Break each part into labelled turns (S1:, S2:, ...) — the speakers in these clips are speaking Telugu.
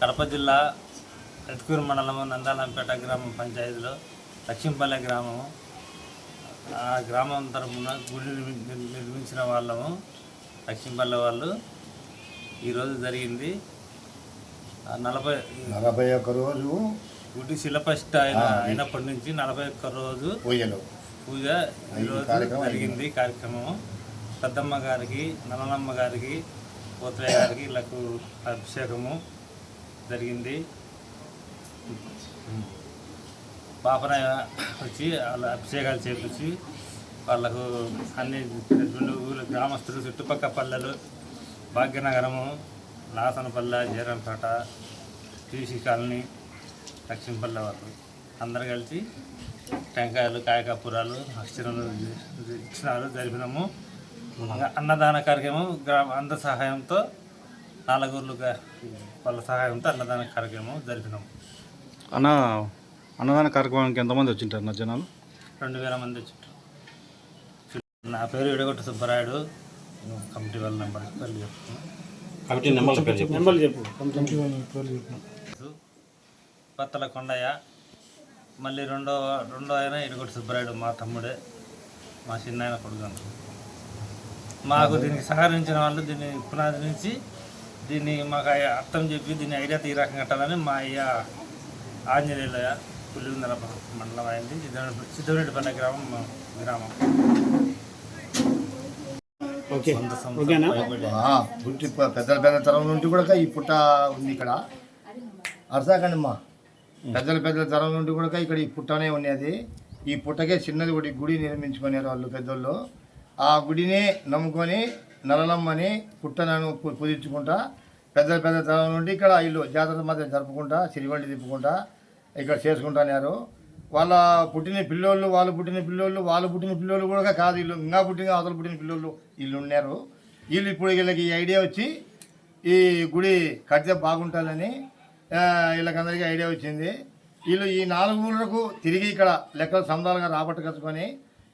S1: కడప జిల్లా ఎత్కూరు మండలము నందాలంపేట గ్రామ పంచాయతీలో లక్ష్మీపల్లె గ్రామము. ఆ గ్రామం తరఫున గుడి నిర్మించిన వాళ్ళము లక్ష్మీపల్లె వాళ్ళు. ఈరోజు జరిగింది
S2: 41 రోజు
S1: గుడి శిలపష్ట అయినప్పటి నుంచి 41 రోజు పూజ ఈరోజు జరిగింది. కార్యక్రమం పెద్దమ్మ గారికి, నల్లనమ్మ గారికి, పోతయ్య గారికి వీళ్ళకు అభిషేకము జరిగింది. బాపన వచ్చి వాళ్ళ అభిషేకాలు చేపించి వాళ్ళకు అన్ని గ్రామస్తులు, చుట్టుపక్కల పల్లెలు, భాగ్యనగరము, లాసనపల్లె, జీరంపేట, టీసీ కాలనీ, లక్ష్మీపల్లె వాళ్ళు అందరు కలిసి టెంకాయలు, కాయకపురాలు, అక్షరాలు ఇచ్చినారు, జరిపినాము. అన్నదాన కార్యక్రమం అందరి సహాయంతో, నాలుగురులుగా వాళ్ళ సహాయంతో అన్నదాన కార్యక్రమం జరిపినాము.
S3: అన్నదాన కార్యక్రమానికి ఎంతమంది వచ్చింటారు నా జనాలు?
S1: 2000 మంది వచ్చింటారు. నా పేరు ఎడగొట్టు సుబ్బరాయుడు. కమిటీ వాళ్ళ నెంబర్ చెప్పు. పత్తల కొండయ్య, మళ్ళీ రెండో ఆయన ఎడగొట్టు సుబ్బరాయుడు, మా తమ్ముడే, మా చిన్నాయన కొడుకు. మాకు దీనికి సహకరించిన వాళ్ళు దీన్ని పునాది నుంచి దీన్ని మాకు అర్థం చెప్పి దీన్ని ఐడియా ఈ రకంగా కట్టాలని మా అయ్య ఆంజనేయులయ్య, పులివెందుల మండలం అయింది, సిద్ధరెడ్డిపల్లె గ్రామం.
S2: పెద్దల తరం నుండి కూడా ఈ పుట్ట ఉంది ఇక్కడ. అర్థాకండమ్మా, పెద్దల తరం నుండి కూడా ఇక్కడ ఈ పుట్టనే ఉన్నది. ఈ పుట్టకే చిన్నది ఒకటి గుడి నిర్మించుకునేవారు వాళ్ళు పెద్దోళ్ళు. ఆ గుడిని నమ్ముకొని నల్లలమ్మని పుట్టనను పూజించుకుంటా పెద్ద తరం నుండి ఇక్కడ ఇల్లు జాతర మధ్య జరుపుకుంటా, సిరివండి తిప్పుకుంటా ఇక్కడ చేసుకుంటున్నారు. వాళ్ళ పుట్టిన పిల్లోళ్ళు, వాళ్ళు పుట్టిన పిల్లోళ్ళు కూడా కాదు, ఇల్లు ఇంకా అవతల పుట్టిన పిల్లోళ్ళు వీళ్ళు ఉన్నారు. వీళ్ళు ఇప్పుడు వీళ్ళకి ఈ ఐడియా వచ్చి ఈ గుడి కడితే బాగుంటుందని వీళ్ళకందరికీ ఐడియా వచ్చింది. వీళ్ళు ఈ 4 ఊళ్ళకు తిరిగి ఇక్కడ లెక్కలు సముదాలుగా రాబట్టుకొచ్చుకొని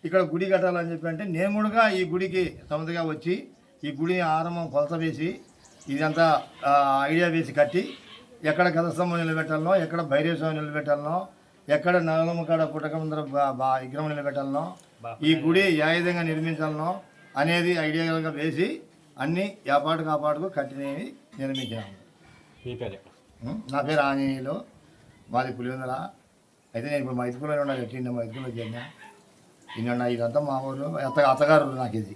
S2: ఇక్కడ గుడి కట్టాలని చెప్పి అంటే నేను కూడా ఈ గుడికి సముదగా వచ్చి ఈ గుడిని ఆరంభం కొలత వేసి ఇదంతా ఐడియా వేసి కట్టి ఎక్కడ కథస్తంభం నిలబెట్టాలనో, ఎక్కడ భైరవ నిలబెట్టాలనో, ఎక్కడ నల్లమ్మ కాడ పుట్టకముందర విగ్రహం నిలబెట్టాలనో, ఈ గుడి ఏ విధంగా నిర్మించాలనో అనేది ఐడియాగా వేసి అన్నీ ఏపాటుకు ఆపాటుకు కట్టినవి నిర్మించాము. నా పేరు ఆంజనేయులు, మాది పులివెందుల. అయితే నేను ఇప్పుడు మైదుకులో ఉండాలి. ఎట్టిండే మైదుకులో చేరినా ఇదంతా మా ఊరు అత్తగారు నాకు ఇది.